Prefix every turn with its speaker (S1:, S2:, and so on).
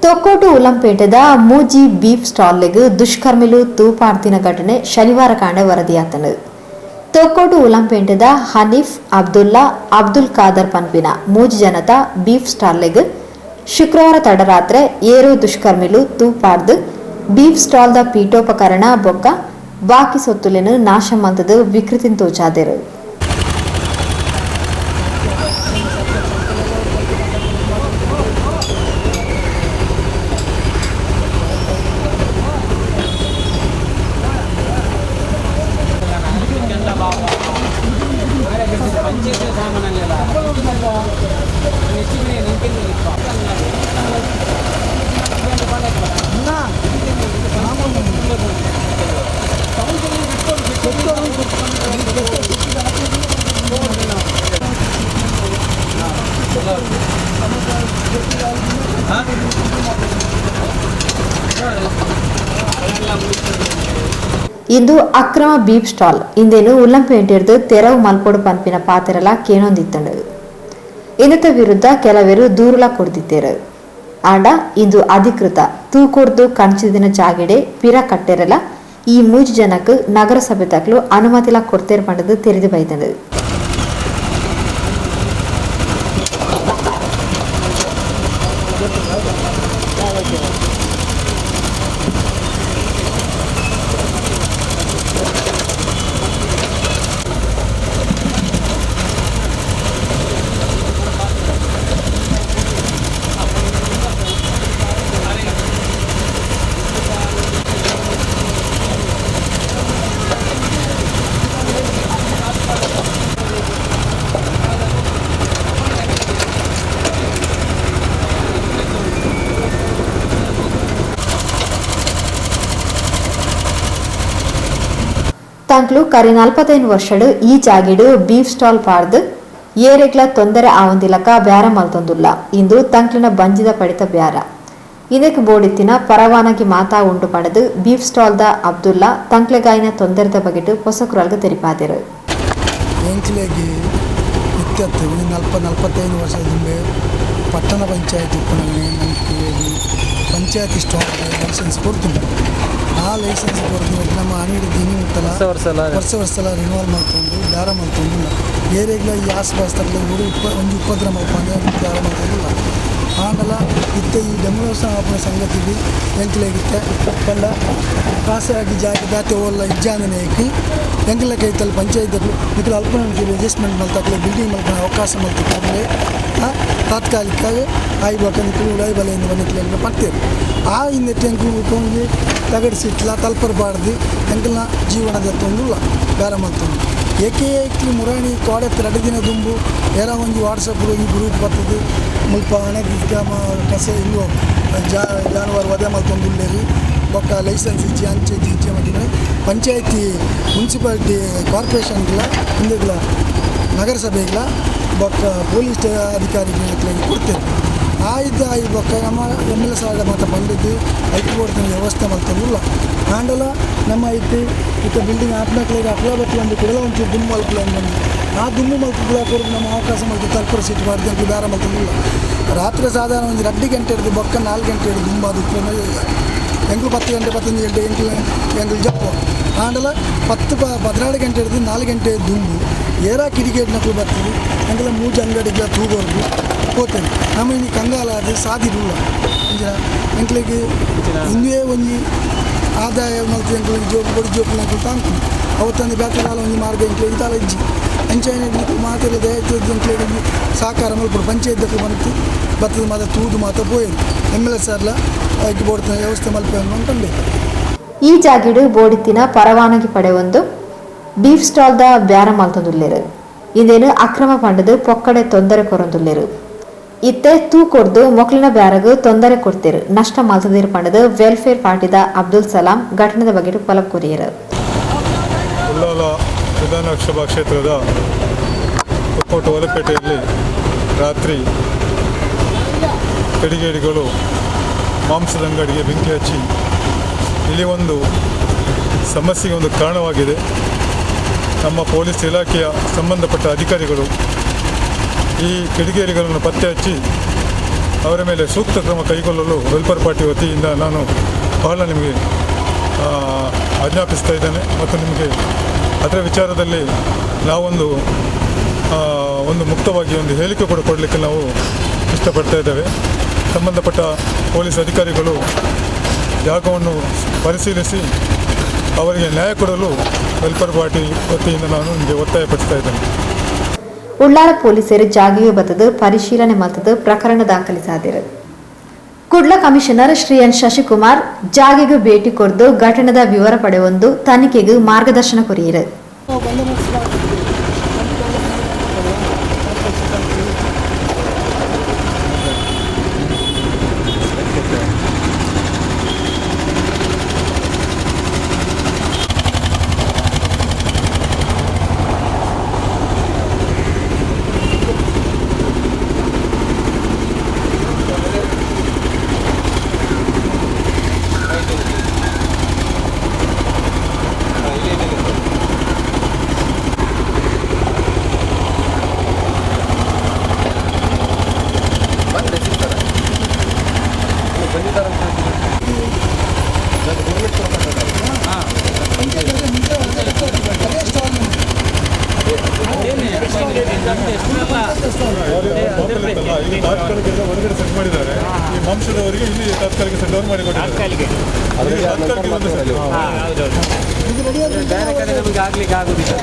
S1: ತೊಕ್ಕೋಟು ಉಲಂಪೇಟೆದ ಮೂಜಿ ಬೀಫ್ ಸ್ಟಾಲ್ಗೆ ದುಷ್ಕರ್ಮಿಲು ತೂಪಾಡ್ತಿನ ಘಟನೆ ಶನಿವಾರ ಕಾಂಡ ವರದಿಯಾತನು. ತೊಕ್ಕೋಟು ಉಲಂಪೇಟೆದ ಹನೀಫ್ ಅಬ್ದುಲ್ಲಾ ಅಬ್ದುಲ್ ಖಾದರ್ ಪನ್ಪಿನ ಮೂಜಿ ಜನತಾ ಬೀಫ್ ಸ್ಟಾಲ್ಗೆ ಶುಕ್ರವಾರ ತಡರಾತ್ರೆ ಏರೋ ದುಷ್ಕರ್ಮಿಲು ತೂಪಾಡ್ದು ಬೀಫ್ ಸ್ಟಾಲ್ದ ಪೀಠೋಪಕರಣ ಬೊಕ್ಕ ಬಾಕಿ ಸೊತ್ತುಲೆನು ನಾಶ ಮಲ್ತದು ವಿಕೃತಿನ್ ತೋಚಾದೆರು. ಇಂದು ಅಕ್ರಮ ಬೀಫ್ ಸ್ಟಾಲ್ ಇಂದೇನು ಉಲ್ಲಂಪೇಟೆರ್ದು ತೆರವು ಮಲ್ಪೊಡು ಪನ್ಪಿನ ಪಾತೆರಲ ಕೇನೊಂದಿತ್ತಂಡು. ಇನ್ನತ ವಿರುದ್ಧ ಕೆಲವರು ದೂರುಲ ಕೊಡ್ದಿದ್ದೇರು. ಆಂಡ ಇಂದು ಅಧಿಕೃತ ತೂಕೊಡ್ದು ಕಣ್ಚಿದಿನ ಜಾಗೆಡೆ ಪಿರ ಕಟ್ಟೆರಲ ಈ ಮೂಜು ಜನಕ್ಕೆ ನಗರಸಭೆ ತಕ್ಲು ಅನುಮತಿಲ ಕೊಡ್ತೇರ್ ಪಂಡದು ತೆರೆದು ಬೈತಂಡು. ತಂಕ್ಲು ಕರಿ 45 ವರ್ಷಡು ಈ ಜಾಗಿಡು ಬೀಫ್ ಸ್ಟಾಲ್ ಪಾಡ್ದು ಏರೆಗ್ಲ ತೊಂದರೆ ಆವಂದಿಲಕ ಬ್ಯಾರ ಮಲ್ತೊಂದುಲ್ಲ. ಇಂದು ತಂಕ್ಲಿನ ಬಂಜಿದ ಪಡಿತ ಬ್ಯಾರ ಇದಕ್ಕೆ ಬೋಡಿತ್ತಿನ ಪರವಾನಗಿ ಮಾತಾ ಉಂಟು ಪಡೆದು ಬೀಫ್ ಸ್ಟಾಲ್ದ ಅಬ್ದುಲ್ಲಾ ತಂಕ್ಲೆಗಾಯಿನ ತೊಂದರೆದ ಬಗೆಟು ಹೊಸಕುರಲ್ಗ ತೆರಿಪಾದಿರು.
S2: ಎಂಕ್ಲೆಗೆ ಇತ್ಯತ್ತು 45 ವರ್ಷದಿಂದ ಪಟ್ಟಣ ಪಂಚಾಯತ್ ಉಪ್ಪನಗಣೆ ನಮಗೆ ಪಂಚಾಯತ್ ಸ್ಟಾಲ್ ಲೈಸೆನ್ಸ್ ಕೊಡ್ತೀನಿ. ಆ ಲೈಸೆನ್ಸ್ ಕೊಡ್ತೀನಿ ನಮ್ಮ ಅಂಗಡಿ ದಿನ ಮುಟ್ಟಲ್ಲ ವರ್ಷ ರಿನ್ಯೂವಲ್ ಮಾಡ್ಕೊಂಡು ಬ್ಯಾರ ಮಾಡ್ಕೊಂಡಿಲ್ಲ. ಏರಿಯಾಗ್ಲ ಈ ಆಸ್ಪಾಸ್ತಲ್ಲಿ ಒಂದು ಉಪದ್ರ ಮಾಡ್ಕೊಂಡು ಬ್ಯಾರ ಮಾಡ್ಕೊಂಡಿಲ್ಲ. ಆಂಡಲ ಇತ್ತೆ ಈ ಡೆಮೋಲೇಷನ್ ಆಪನ ಸಂಗತಿಗೆ ಎಂಕ್ಲೆಗಿತ್ತೆ ಕಂಡ ಖಾಸಗಿ ಜಾಗ ಬ್ಯಾತೆ ಓಲ್ಲ ಇಜ್ಜಾಂದನೆ ಹಾಕಿ ಎಂಕ್ಲ ಕೈತಲ್ಲಿ ಪಂಚಾಯತ್ಗಳು ಇದ್ರ ಅಲ್ಪ ಅಡ್ಜಸ್ಟ್ಮೆಂಟ್ ಮಾಡ್ತಕ್ಕಲೆ ಬಿಲ್ಡಿಂಗ್ ಮಾಡ್ಕೊಂಡು ಅವಕಾಶ ಮಾಡ್ತಿದ್ದಾರೆ. ತಾತ್ಕಾಲಿಕವಾಗಿ ಆಯ್ಬೇಕಂತ ಉಡಾಯಿ ಬಂದಿತ್ತು ಮಾಡ್ತೇವೆ. ಆ ಹಿಂದೆಟ್ಟು ಎಂಕ್ಲು ಉಳ್ಕೊಂಡು ತಗಡಿಸಿಟ್ಲ ತಲ್ಪರಬಾರ್ದು ಎಂಕ್ಲನ ಜೀವನದ ತೊಂದಿಲ್ಲ ಬೇರೆ ಮಾಡ್ಕೊಂಡು ಏಕೆ ಮುರಾಣಿ ಕೋಡೆತ್ತು 2 ದಿನ ದುಂಬು ಏರ ಒಂದು ವಾಟ್ಸಪ್ ಈ ಗ್ರೂಪ್ ಬರ್ತದೆ ಮುಲ್ಪ ಅನೇಕ ಕಸ ಇಲ್ಲೂ ಜಾನುವಾರು ವಧೆ ಮಾಡ್ಕೊಂಡುಳ್ಳೇರಿ ಬೊಕ್ಕ ಲೈಸೆನ್ಸ್ ಇಚ್ಚಿ ಅಂಚೆ ಇಚ್ಚೆ ಮಾಡಿದ್ರೆ ಪಂಚಾಯತಿ ಮುನ್ಸಿಪಾಲಿಟಿ ಕಾರ್ಪೊರೇಷನ್ಗಳ ಹಿಂದೆಗಳ ನಗರಸಭೆಗಳ ಬೊಕ್ಕ ಪೊಲೀಸ್ ಅಧಿಕಾರಿಗಳಿಗೆ ಕೊಡ್ತೇವೆ. ಆಯ್ತು ಬೊಕ್ಕ ನಮ್ಮ MLA ಸಾಲ ಮಾತ್ರ ಬಂದಿದ್ದು ಐಟಿ ಕೊಡ್ತೀನಿ ವ್ಯವಸ್ಥೆ ಮಾಡ್ತಂದಿಲ್ಲ. ಆಂಡಲ ನಮ್ಮ ಐತಿ ಇತ್ತ ಬಿಲ್ಡಿಂಗ್ ಆಪ್ನಾಕ್ಲಿಗೆ ಅಪ್ಲ ಬತ್ತಲ ಒಂದು ಕೊಡಲ ಒಂದು ದುಮ್ಮು ಮಲ್ಪಲ ಬಂದು ಆ ದುಮ್ಮು ಮಲ್ಪಲ ಕೊಡೋದು ನಮ್ಮ ಅವಕಾಶ ಮಾಡ್ತೀವಿ ತಲ್ಪರ ಸಿಟ್ಟು ಮಾಡಿದೆ ಅಂತ ದಾರ ಮಾಡ್ತಂದಿಲ್ಲ. ರಾತ್ರಿ ಸಾಧಾರಣ ಒಂದು 2 ಗಂಟೆ ಹಿಡಿದು ಬೊಕ್ಕ 4 ಗಂಟೆ ಹಿಡಿದು ದುಮ್ಮ ಅದು ಎಂಕ್ಲು 10 ಗಂಟೆ 15 ಗಂಟೆ ಎಂಕ್ಲು ಜಪ್ಪು ಆಂಡಲ 12 ಗಂಟೆ ಹಿಡಿದು 4 ಗಂಟೆ ದುಂಬು ಏರ ಕಿಡಿಗೇಟ್ನಕ್ಲು ಬರ್ತೀವಿ ಎಂಕ್ಲ ಮೂಜು ಅಂಗಡಿಗೆ ತೂಗೋರ್ದು ಹೋಗ್ತೇನೆ. ನಮ್ಮ ಇನ್ನು ಕಂಗಾಲ ಅದು ಸಾದಿರಲ್ಲ ಎಂಕ್ಲಿಗೆ ಹಿಂದೇ ಒಂದು ಆದಾಯ ಮತ್ತು ಎಂಕ್ಲಿಗೆ ಜೋಬು ಬಡಿ ಜೋಬು ಎಂಕ್ಲು ತಾಂತೀನಿ ಅವತ್ತೊಂದು ಬ್ಯಾತಕಾಲ ಒಂದು ಮಾರ್ಗ ಎಂಕ್ಲಿಗೆ ತಾಲ ಇಜ್ಜಿ ಅಂಚೆ ಮಾತೆಲ್ಲ ದಯಚಿ ಎಂಕ್ಲಿಗೆ ಸಹಕಾರ ಮಲ್ಪಡು ಪಂಚಾಯತ್ ಬಂತು ಬತ್ತದ ಮಾತ ತೂದು ಮಾತ ಪೋಯರು MLA ಸಾರ್ಲ ಆಯ್ಕೆ ಬೋಡ್ತಾನೆ ವ್ಯವಸ್ಥೆ ಮಲ್ಪೇನು ಅಂತಂದೆ.
S1: ಈ ಜಾಗಿಡು ಬೋಡಿತ್ತಿನ ಪರವಾನಗಿ ಪಡೆಯೊಂದು ಬೀಫ್ ಸ್ಟಾಲ್ದ ಬ್ಯಾರ ಮಲ್ತೊಂದುಲ್ಲೇರು. ಇದೇನು ಅಕ್ರಮ ಪಂಡದು ಪೊಕ್ಕಡೆ ತೊಂದರೆ ಕೊರೊಂದುಲ್ಲೇರು. ಇತ್ತೆ ತೂ ಕೊಡ್ದು ಮೊಕ್ಲಿನ ಬ್ಯಾರಗು ತೊಂದರೆ ಕೊಡ್ತೇರು ನಷ್ಟ ಮಲ್ತದಿರು ಪಂಡದು ವೆಲ್ಫೇರ್ ಪಾರ್ಟಿದ ಅಬ್ದುಲ್ ಸಲಾಂ ಘಟನೆದ ಬಗ್ಗೆ ಪಲಕ್ ಕೊರಿಯರು.
S3: ಉಳ್ಳಾಲ ವಿಧಾನಸಭಾ ಕ್ಷೇತ್ರದ ತೊಕ್ಕೋಟು ಹೊಲಪೇಟೆಯಲ್ಲಿ ರಾತ್ರಿ ಕಿಡಿಗೇಡಿಗಳು ಮಾಂಸದ ಅಂಗಡಿಗೆ ಬೆಂಕಿ ಹಚ್ಚಿ ಇಲ್ಲಿ ಒಂದು ಸಮಸ್ಯೆಗೆ ಒಂದು ಕಾರಣವಾಗಿದೆ. ನಮ್ಮ ಪೊಲೀಸ್ ಇಲಾಖೆಯ ಸಂಬಂಧಪಟ್ಟ ಅಧಿಕಾರಿಗಳು ಈ ಕಿಡಿಗೇಡಿಗಳನ್ನು ಪತ್ತೆ ಹಚ್ಚಿ ಅವರ ಮೇಲೆ ಸೂಕ್ತ ಕ್ರಮ ಕೈಗೊಳ್ಳಲು ವೆಲ್ಫೇರ್ ಪಾರ್ಟಿ ವತಿಯಿಂದ ನಾನು ಬಹಳ ನಿಮಗೆ ಆಜ್ಞಾಪಿಸ್ತಾ ಇದ್ದೇನೆ. ಮತ್ತು ನಿಮಗೆ ಅದರ ವಿಚಾರದಲ್ಲಿ ನಾವೊಂದು ಮುಕ್ತವಾಗಿ ಒಂದು ಹೇಳಿಕೆ ಕೂಡ ಕೊಡಲಿಕ್ಕೆ ನಾವು ಇಷ್ಟಪಡ್ತಾ ಇದ್ದೇವೆ. ಸಂಬಂಧಪಟ್ಟ ಪೊಲೀಸ್ ಅಧಿಕಾರಿಗಳು ಜಾಗವನ್ನು ಪರಿಶೀಲಿಸಿ ಅವರಿಗೆ ನ್ಯಾಯ ಕೊಡಲು ವೆಲ್ಫೇರ್ ಪಾರ್ಟಿ ವತಿಯಿಂದ ನಾನು ನಿಮಗೆ ಒತ್ತಾಯಪಡಿಸ್ತಾ ಇದ್ದೇನೆ.
S1: ಉಳ್ಳಾಲ ಪೊಲೀಸರು ಜಾಗಿಯು ಬತ್ತದು ಪರಿಶೀಲನೆ ಮತ್ತದು ಪ್ರಕರಣ ದಾಖಲಿಸಿದರು. ಕುಡ್ಲ ಕಮಿಷನರ್ ಶ್ರೀ ಎನ್ ಶಶಿಕುಮಾರ್ ಜಾಗೆಗೆ ಭೇಟಿ ಕೊಡ್ದು ಘಟನೆದ ವಿವರ ಪಡೆಯೊಂದು ತನಿಖೆಗೆ ಮಾರ್ಗದರ್ಶನ ಕೊರಿಯರು.
S3: ಹೊರಗಡೆ ಸೆಟ್ ಮಾಡಿದ್ದಾರೆ. ಈ ಮಾಂಸದವರಿಗೆ ಇಲ್ಲಿ ತಾತ್ಕಾಲಿಕ ಸೆಟ್ ಡೌನ್ ಮಾಡಿಕೊಟ್ಟಿದ್ದಾರೆ.
S4: ಆಗ್ಲಿಕ್ಕೆ ಆಗುದಿಲ್ಲ.